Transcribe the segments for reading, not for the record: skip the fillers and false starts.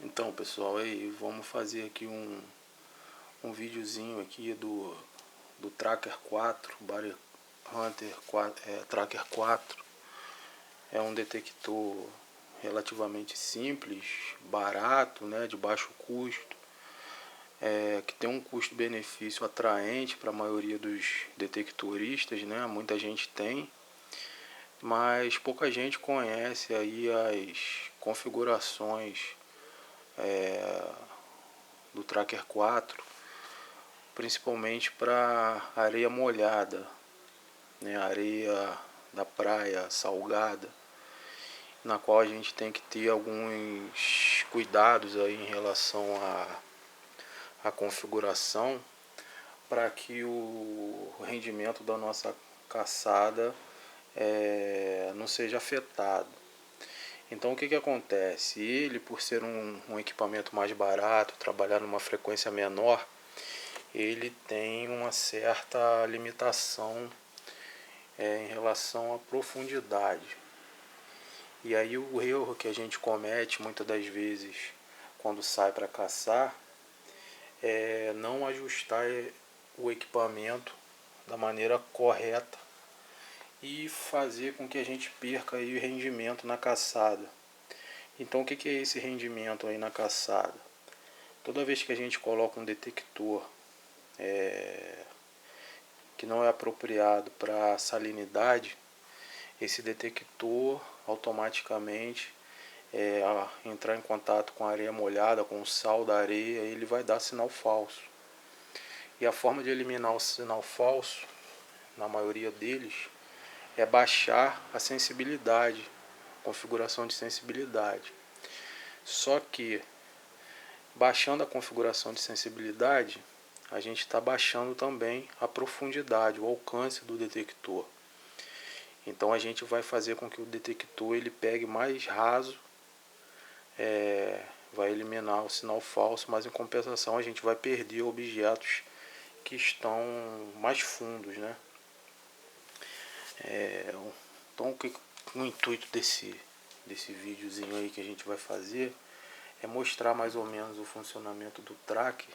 Então, pessoal, aí vamos fazer aqui um videozinho aqui do Tracker 4, Body Hunter 4, Tracker 4. É um detector relativamente simples, barato, né, de baixo custo, que tem um custo-benefício atraente para a maioria dos detectoristas, né? Muita gente tem, mas pouca gente conhece aí as configurações do Tracker 4, principalmente para areia molhada, né, areia da praia salgada, na qual a gente tem que ter alguns cuidados aí em relação à configuração para que o rendimento da nossa caçada não seja afetado. Então o que acontece? Ele, por ser um equipamento mais barato, trabalhar numa frequência menor, ele tem uma certa limitação em relação à profundidade. E aí o erro que a gente comete muitas das vezes quando sai para caçar é não ajustar o equipamento da maneira correta e fazer com que a gente perca aí o rendimento na caçada. Então o que é esse rendimento aí na caçada? Toda vez que a gente coloca um detector que não é apropriado para salinidade, esse detector automaticamente entrar em contato com a areia molhada, com o sal da areia, ele vai dar sinal falso. E a forma de eliminar o sinal falso, na maioria deles, é baixar a sensibilidade, configuração de sensibilidade. Só que baixando a configuração de sensibilidade, a gente está baixando também a profundidade, o alcance do detector. Então a gente vai fazer com que o detector ele pegue mais raso, vai eliminar o sinal falso, mas em compensação a gente vai perder objetos que estão mais fundos, né? Então o intuito desse videozinho aí que a gente vai fazer é mostrar mais ou menos o funcionamento do tracker,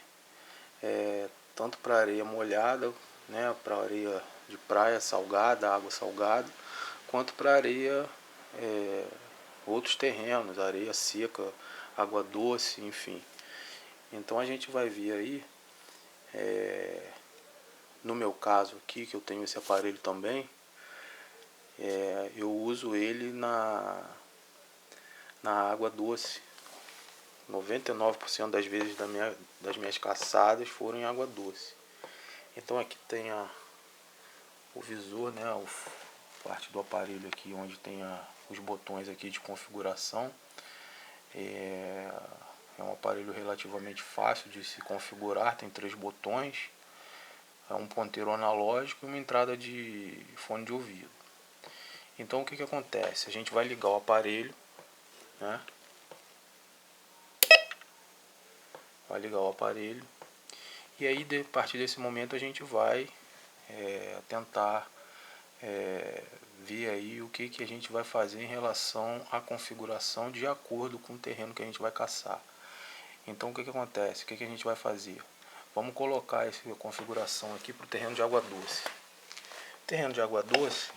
tanto para areia molhada, né, para areia de praia salgada, água salgada, quanto para areia, outros terrenos, areia seca, água doce, enfim. Então a gente vai ver aí, no meu caso aqui, que eu tenho esse aparelho também, eu uso ele na água doce. 99% das vezes das minhas caçadas foram em água doce. Então aqui tem o visor, né, parte do aparelho aqui onde tem os botões aqui de configuração. É um aparelho relativamente fácil de se configurar, tem 3 botões, é um ponteiro analógico e uma entrada de fone de ouvido. Então o que acontece? A gente vai ligar o aparelho, né? Vai ligar o aparelho e aí a partir desse momento a gente vai tentar ver aí o que a gente vai fazer em relação à configuração de acordo com o terreno que a gente vai caçar. Então o que acontece? O que a gente vai fazer? Vamos colocar essa configuração aqui para o terreno de água doce. O terreno de água doce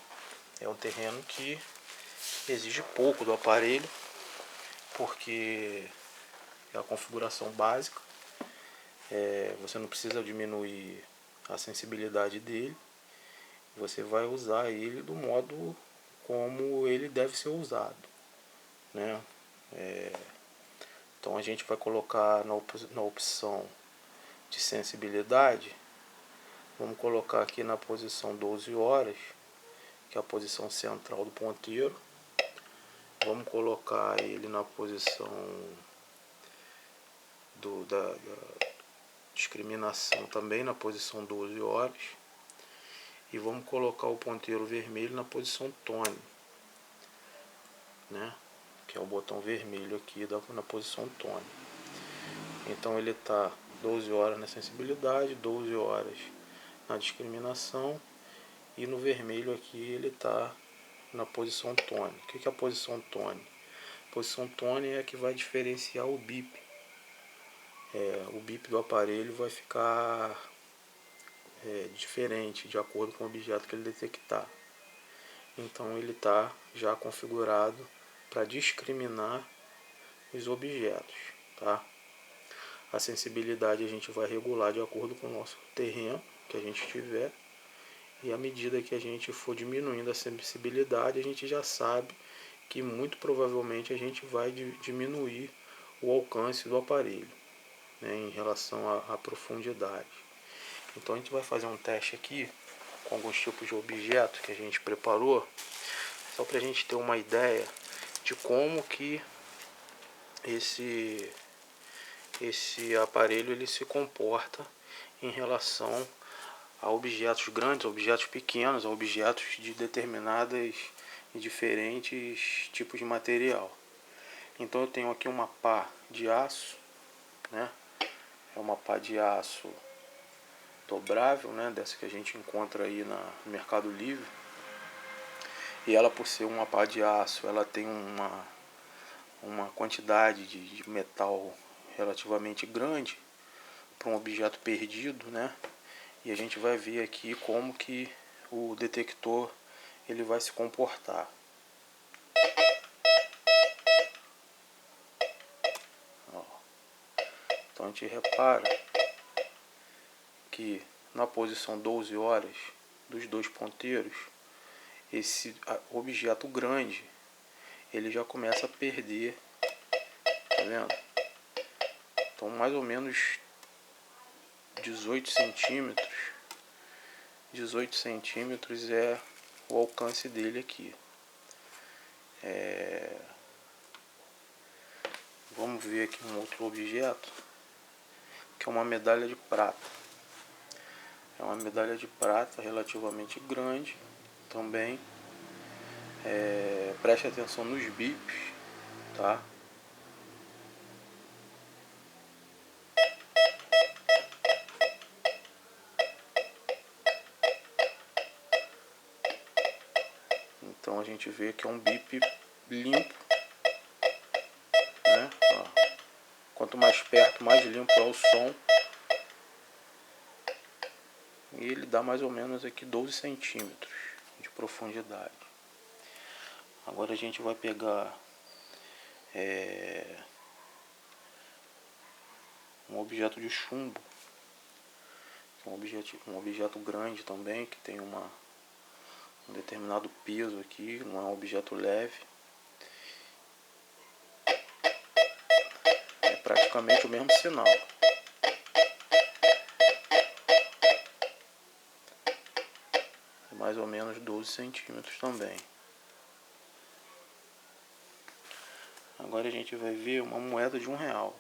é um terreno que exige pouco do aparelho, porque é a configuração básica. Você não precisa diminuir a sensibilidade dele. Você vai usar ele do modo como ele deve ser usado, né? Então a gente vai colocar na opção de sensibilidade, vamos colocar aqui na posição 12 horas, que é a posição central do ponteiro. Vamos colocar ele na posição da discriminação também, na posição 12 horas. E vamos colocar o ponteiro vermelho na posição tone, né? Que é o botão vermelho aqui na posição tone. Então ele está 12 horas na sensibilidade, 12 horas na discriminação, e no vermelho aqui ele está na posição tone. O que é a posição tone? posição tone é que vai diferenciar o bip. O bip do aparelho vai ficar diferente de acordo com o objeto que ele detectar. Então ele está já configurado para discriminar os objetos, tá? A sensibilidade a gente vai regular de acordo com o nosso terreno que a gente tiver, e à medida que a gente for diminuindo a sensibilidade, a gente já sabe que muito provavelmente a gente vai diminuir o alcance do aparelho, né, em relação à profundidade. Então a gente vai fazer um teste aqui com alguns tipos de objetos que a gente preparou, só para a gente ter uma ideia de como que esse aparelho ele se comporta em relação a objetos grandes, a objetos pequenos, a objetos de determinadas e diferentes tipos de material. Então eu tenho aqui uma pá de aço, né? É uma pá de aço dobrável, né? Dessa que a gente encontra aí no Mercado Livre. E ela, por ser uma pá de aço, ela tem uma quantidade de metal relativamente grande para um objeto perdido, né? E a gente vai ver aqui como que o detector ele vai se comportar. Então a gente repara que na posição 12 horas dos dois ponteiros, esse objeto grande ele já começa a perder, tá vendo? Então mais ou menos 18 centímetros. 18 centímetros é o alcance dele aqui. Vamos ver aqui um outro objeto, que é uma medalha de prata. É uma medalha de prata relativamente grande também. Preste atenção nos bips, tá? Então a gente vê que é um bip limpo, né? Ó. Quanto mais perto, mais limpo é o som. E ele dá mais ou menos aqui 12 centímetros de profundidade. Agora a gente vai pegar um objeto de chumbo, um objeto grande também, que tem um determinado peso aqui, não é um objeto leve. É praticamente o mesmo sinal. É mais ou menos 12 centímetros também. Agora a gente vai ver uma moeda de R$1.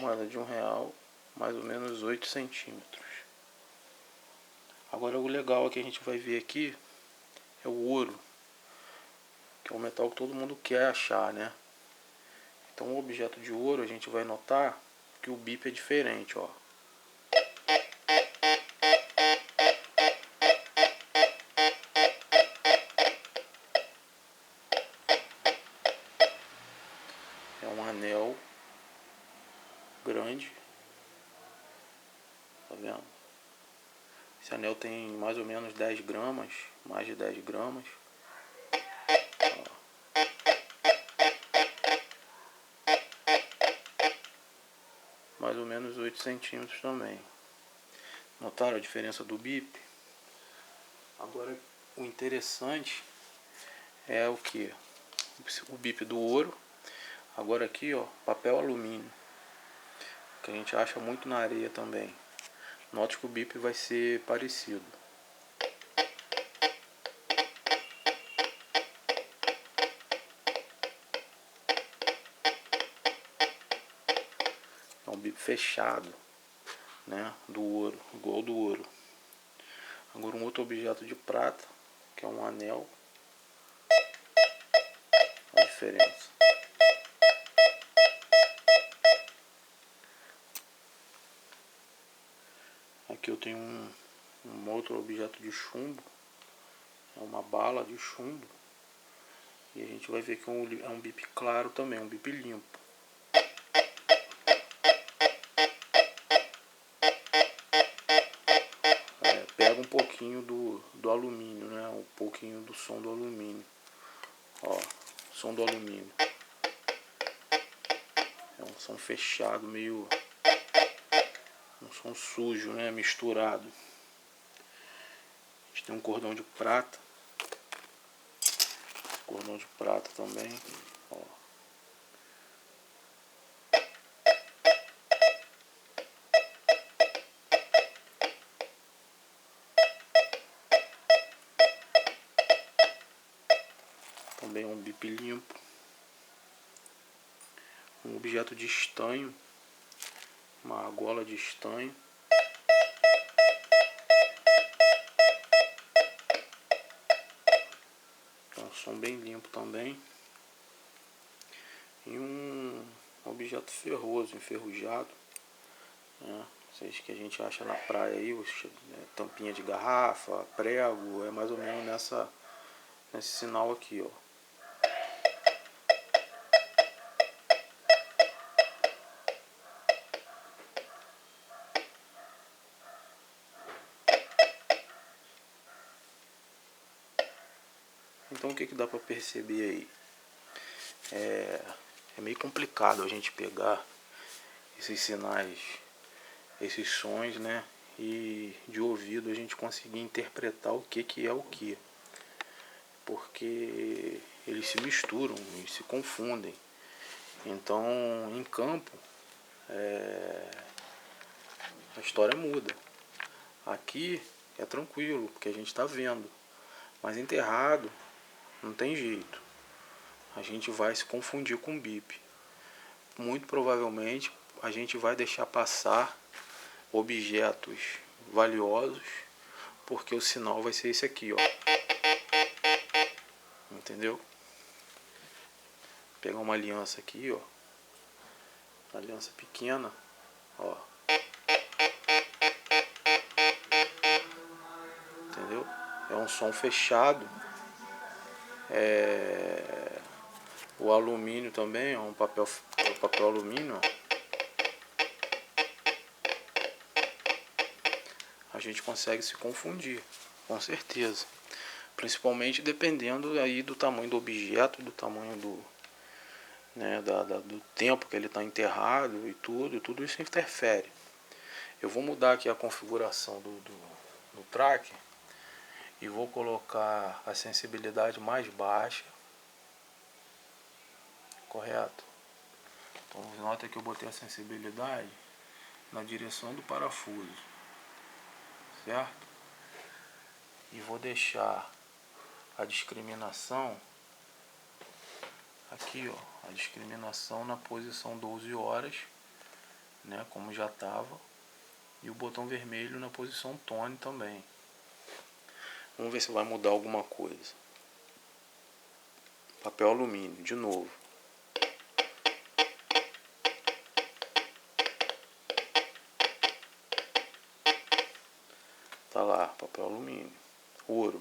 Moeda de R$1, mais ou menos 8 centímetros. Agora o legal é que a gente vai ver aqui é o ouro, que é um metal que todo mundo quer achar, né? Então o objeto de ouro a gente vai notar que o bip é diferente, ó. É um anel grande, tá vendo? Esse anel tem mais ou menos 10 gramas, mais de 10 gramas. Mais ou menos 8 centímetros também. Notaram a diferença do bip? Agora o interessante é o que? O bip do ouro. Agora aqui, ó, papel alumínio, que a gente acha muito na areia também. Note que o bip vai ser parecido. É um bip fechado, né, do ouro, igual do ouro. Agora um outro objeto de prata, que é um anel. diferença. Aqui eu tenho um outro objeto de chumbo, é uma bala de chumbo, e a gente vai ver que é um bip claro também, um bip limpo. Pega um pouquinho do alumínio, né? Um pouquinho do som do alumínio. Ó, som do alumínio. É um som fechado, meio... um som sujo, né? Misturado. A gente tem um cordão de prata. Cordão de prata também. Ó. Também um bip limpo. Um objeto de estanho. Uma argola de estanho. É um som bem limpo também. E um objeto ferroso, enferrujado, né? Vocês que a gente acha na praia aí, tampinha de garrafa, prego, é mais ou menos nesse sinal aqui, ó. Então o que dá para perceber aí? É meio complicado a gente pegar esses sinais, esses sons, né? E de ouvido a gente conseguir interpretar o que é o que. Porque eles se misturam e se confundem. Então, em campo, a história muda. Aqui é tranquilo, porque a gente está vendo. Mas enterrado, não tem jeito. A gente vai se confundir com o bip. Muito provavelmente, a gente vai deixar passar objetos valiosos, porque o sinal vai ser esse aqui, ó. Entendeu? Vou pegar uma aliança aqui, ó. Aliança pequena, ó. Entendeu? É um som fechado. O alumínio também, ó, um papel alumínio, ó. A gente consegue se confundir, com certeza. Principalmente dependendo aí do tamanho do objeto, do tamanho do tempo que ele está enterrado e tudo isso interfere. Eu vou mudar aqui a configuração do tracker e vou colocar a sensibilidade mais baixa, correto? Então nota que eu botei a sensibilidade na direção do parafuso, certo? E vou deixar a discriminação aqui, ó, a discriminação na posição 12 horas, né, como já estava, e o botão vermelho na posição tone também. Vamos ver se vai mudar alguma coisa. Papel alumínio, de novo. Tá lá, papel alumínio. Ouro.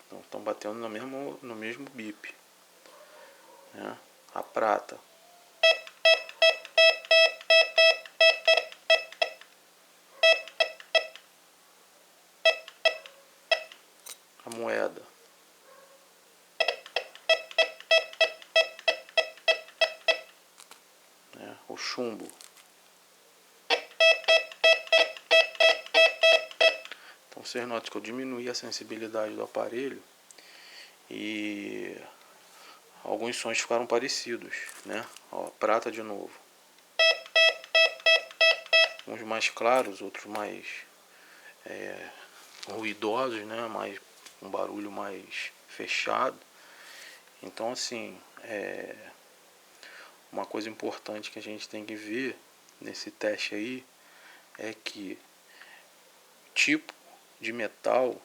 Então estão batendo no mesmo bip, né? A prata. A moeda. Né? O chumbo. Então vocês notam que eu diminuí a sensibilidade do aparelho e alguns sons ficaram parecidos, né? Ó, prata de novo. Uns mais claros, outros mais ruidosos, né? Um barulho mais fechado. Então assim, uma coisa importante que a gente tem que ver nesse teste aí é que tipo de metal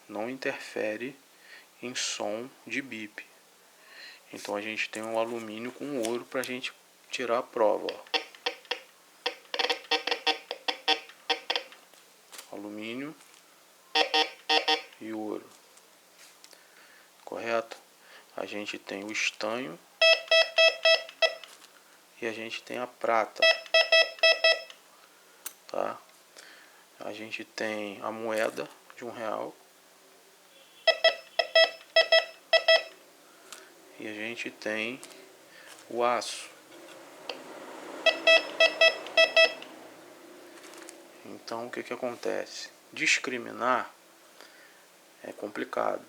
não interfere em som de bip. Então a gente tem um alumínio com ouro para a gente tirar a prova, ó. Alumínio e ouro, correto? A gente tem o estanho e a gente tem a prata, tá? A gente tem a moeda de R$1 e a gente tem o aço. Então o que acontece? Discriminar é complicado,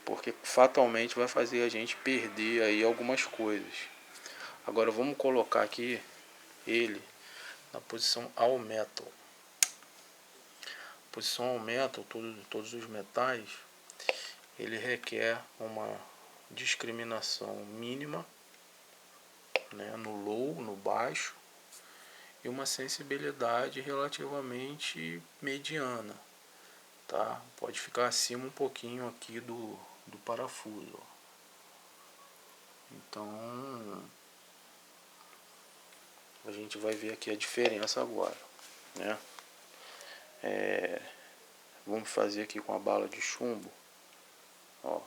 porque fatalmente vai fazer a gente perder aí algumas coisas. Agora vamos colocar aqui ele na posição all metal. Posição all metal, todos os metais, ele requer uma discriminação mínima, né, no low, no baixo, e uma sensibilidade relativamente mediana, tá? Pode ficar acima um pouquinho aqui do parafuso, ó. Então a gente vai ver aqui a diferença agora, né? Vamos fazer aqui com a bala de chumbo, ó.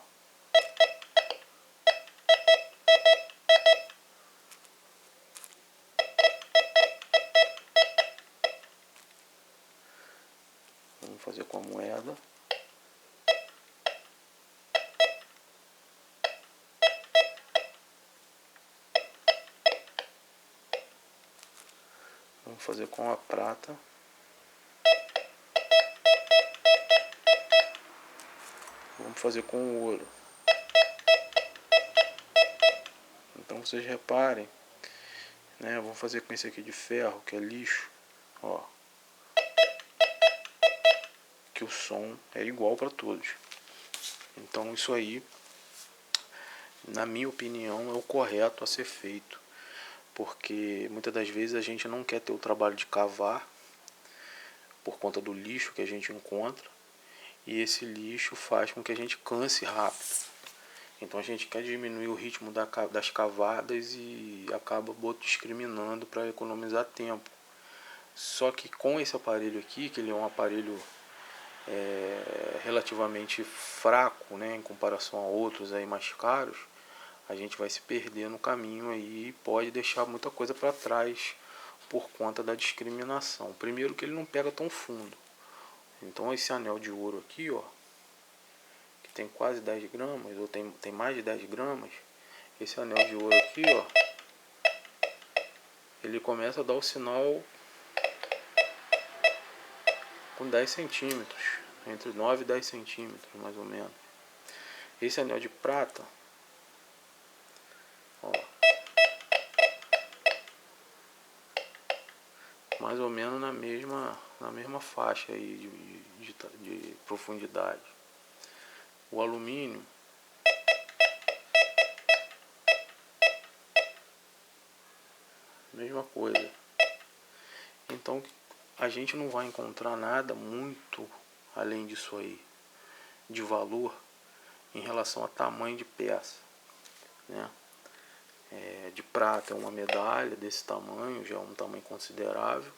Vamos fazer com a moeda. Vamos fazer com a prata. Vamos fazer com o ouro. Então vocês reparem, né? Vou fazer com esse aqui de ferro, que é lixo, ó, que o som é igual para todos. Então isso aí, na minha opinião, é o correto a ser feito, porque muitas das vezes a gente não quer ter o trabalho de cavar por conta do lixo que a gente encontra, e esse lixo faz com que a gente canse rápido. Então a gente quer diminuir o ritmo das cavadas e acaba discriminando para economizar tempo. Só que com esse aparelho aqui, que ele é um aparelho relativamente fraco, né, em comparação a outros aí mais caros, a gente vai se perder no caminho aí e pode deixar muita coisa para trás por conta da discriminação. Primeiro que ele não pega tão fundo. Então esse anel de ouro aqui, ó, que tem quase 10 gramas, ou tem mais de 10 gramas, esse anel de ouro aqui, ó, ele começa a dar o sinal com 10 centímetros, entre 9 e 10 centímetros mais ou menos. Esse anel de prata, ó, mais ou menos na mesma faixa aí de profundidade. O alumínio, mesma coisa. Então a gente não vai encontrar nada muito além disso aí de valor em relação a tamanho de peça, né? De prata é uma medalha desse tamanho, já é um tamanho considerável.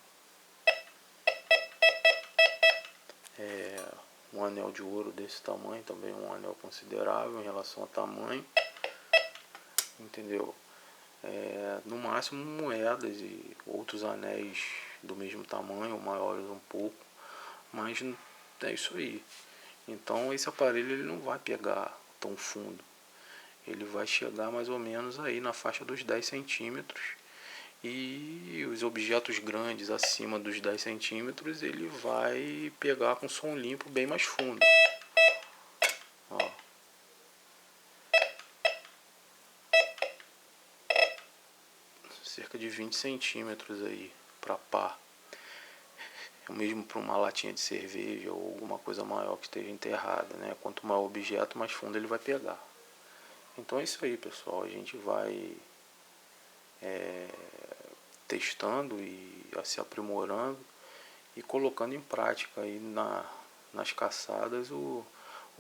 Um anel de ouro desse tamanho também é um anel considerável em relação a tamanho, entendeu? No máximo moedas e outros anéis do mesmo tamanho, ou maiores um pouco, mas é isso aí. Então esse aparelho ele não vai pegar tão fundo, ele vai chegar mais ou menos aí na faixa dos 10 centímetros, e os objetos grandes acima dos 10 centímetros ele vai pegar com som limpo bem mais fundo. Ó. Cerca de 20 centímetros aí para pá. O mesmo para uma latinha de cerveja ou alguma coisa maior que esteja enterrada, né? Quanto maior o objeto, mais fundo ele vai pegar. Então é isso aí, pessoal. A gente vai testando e se aprimorando e colocando em prática aí nas caçadas o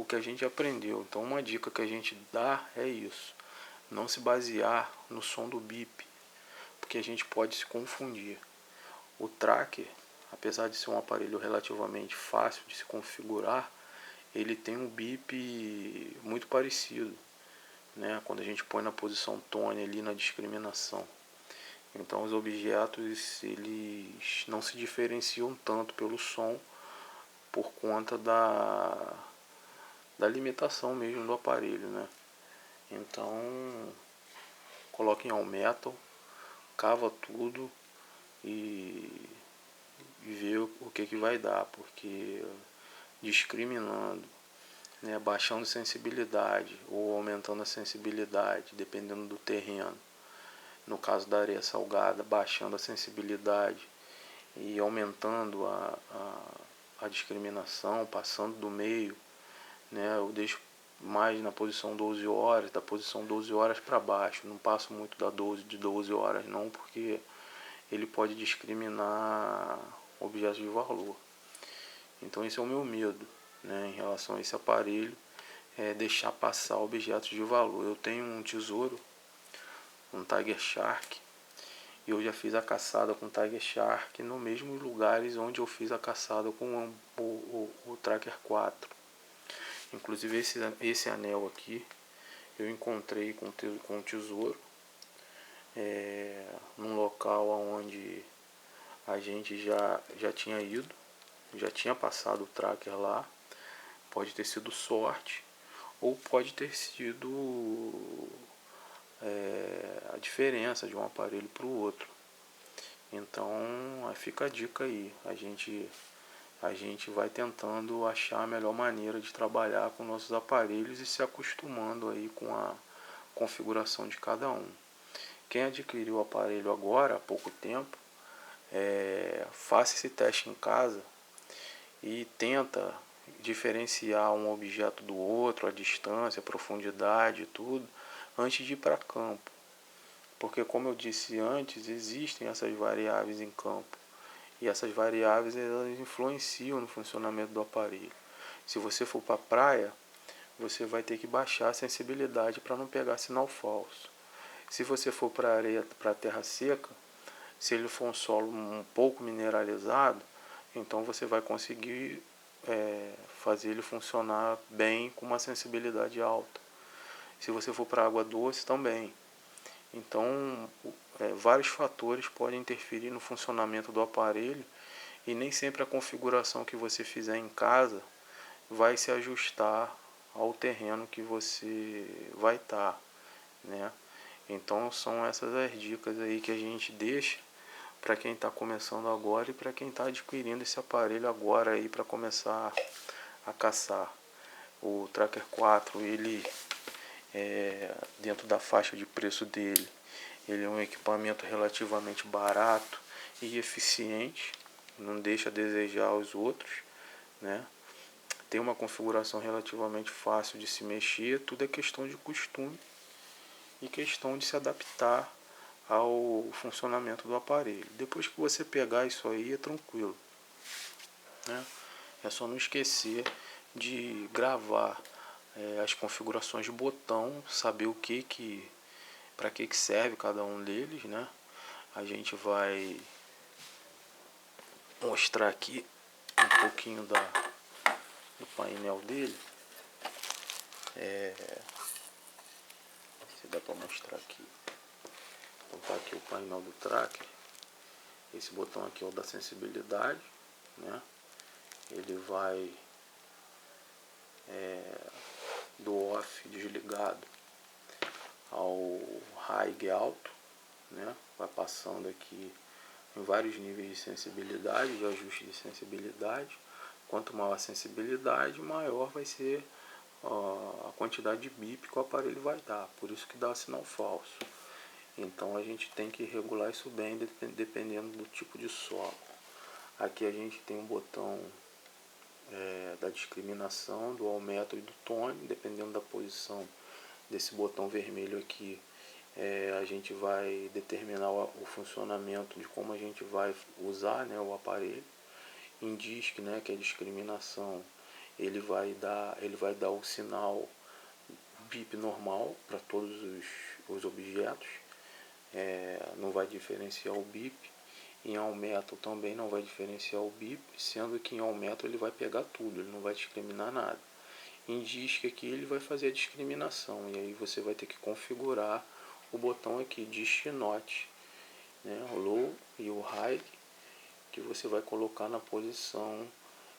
que a gente aprendeu. Então uma dica que a gente dá é isso: não se basear no som do bip, porque a gente pode se confundir. O tracker, apesar de ser um aparelho relativamente fácil de se configurar, ele tem um bip muito parecido, né? Quando a gente põe na posição tone ali na discriminação. Então os objetos eles não se diferenciam tanto pelo som por conta da limitação mesmo do aparelho, né? Então coloque em all metal, cava tudo e ver o que vai dar, porque discriminando, né, baixando sensibilidade ou aumentando a sensibilidade, dependendo do terreno. No caso da areia salgada, baixando a sensibilidade e aumentando a discriminação, passando do meio, né, eu deixo mais na posição 12 horas, da posição 12 horas para baixo. Não passo muito de 12 horas não, porque ele pode discriminar objetos de valor. Então esse é o meu medo, né, em relação a esse aparelho, é deixar passar objetos de valor. Eu tenho um tesouro, um Tiger Shark, e eu já fiz a caçada com o Tiger Shark nos mesmos lugares onde eu fiz a caçada com o Tracker 4. Inclusive esse anel aqui eu encontrei com o tesouro, num local onde a gente já tinha ido, já tinha passado o tracker lá. Pode ter sido sorte ou pode ter sido a diferença de um aparelho para o outro. Então fica a dica aí, a gente vai tentando achar a melhor maneira de trabalhar com nossos aparelhos e se acostumando aí com a configuração de cada um. Quem adquiriu o aparelho agora, há pouco tempo, faça esse teste em casa e tenta diferenciar um objeto do outro, a distância, a profundidade e tudo, antes de ir para campo. Porque, como eu disse antes, existem essas variáveis em campo. E essas variáveis elas influenciam no funcionamento do aparelho. Se você for para a praia, você vai ter que baixar a sensibilidade para não pegar sinal falso. Se você for para areia, para terra seca, se ele for um solo um pouco mineralizado, então você vai conseguir fazer ele funcionar bem com uma sensibilidade alta. Se você for para água doce, também. Então, vários fatores podem interferir no funcionamento do aparelho e nem sempre a configuração que você fizer em casa vai se ajustar ao terreno que você vai estar, né? Então são essas as dicas aí que a gente deixa para quem está começando agora e para quem está adquirindo esse aparelho agora aí para começar a caçar. O Tracker 4, ele dentro da faixa de preço dele, ele é um equipamento relativamente barato e eficiente, não deixa a desejar aos outros, né? Tem uma configuração relativamente fácil de se mexer, tudo é questão de costume e questão de se adaptar ao funcionamento do aparelho. Depois que você pegar isso aí, é tranquilo, né? É só não esquecer de gravar as configurações de botão, saber para que serve cada um deles, né? A gente vai mostrar aqui um pouquinho do painel dele. Se dá para mostrar aqui. Então tá aqui o painel do tracker. Esse botão aqui é o da sensibilidade, né? Ele vai do off desligado ao high alto, né? Vai passando aqui em vários níveis de sensibilidade, de ajuste de sensibilidade. Quanto maior a sensibilidade, maior vai ser a quantidade de bip que o aparelho vai dar. Por isso que dá sinal falso. Então a gente tem que regular isso bem dependendo do tipo de solo. Aqui a gente tem um botão da discriminação, do aumento e do tone, dependendo da posição desse botão vermelho aqui. A gente vai determinar o funcionamento de como a gente vai usar, né, o aparelho. Em disc, né, que é discriminação, ele vai dar o sinal bip normal para todos os objetos, não vai diferenciar o bip. Em all metal também não vai diferenciar o bip, sendo que em all metal ele vai pegar tudo, ele não vai discriminar nada. Em disk aqui ele vai fazer a discriminação, e aí você vai ter que configurar o botão aqui, disk not, né, o low e o high, que você vai colocar na posição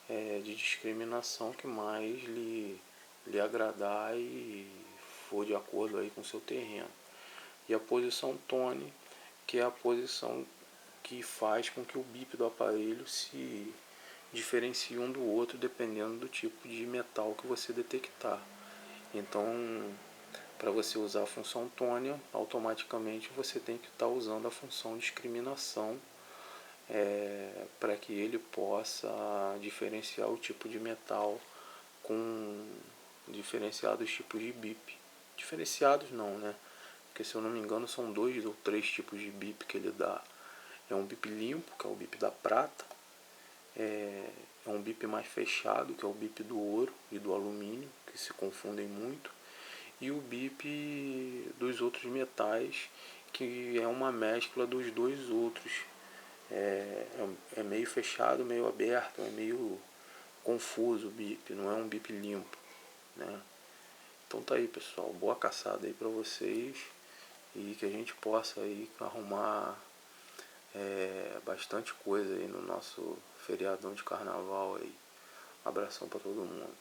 de discriminação que mais lhe agradar e for de acordo aí com o seu terreno. E a posição tone, que é a posição que faz com que o bip do aparelho se diferencie um do outro dependendo do tipo de metal que você detectar. Então, para você usar a função tone, automaticamente você tem que estar usando a função discriminação para que ele possa diferenciar o tipo de metal com diferenciados tipos de bip. Diferenciados não, né? Porque se eu não me engano são 2 ou 3 tipos de bip que ele dá. É um bip limpo, que é o bip da prata, é um bip mais fechado, que é o bip do ouro e do alumínio, que se confundem muito, e o bip dos outros metais, que é uma mescla dos dois outros. É meio fechado, meio aberto, é meio confuso o bip, não é um bip limpo, né? Então tá aí, pessoal, boa caçada aí para vocês e que a gente possa aí arrumar bastante coisa aí no nosso feriadão de carnaval aí. Abração para todo mundo.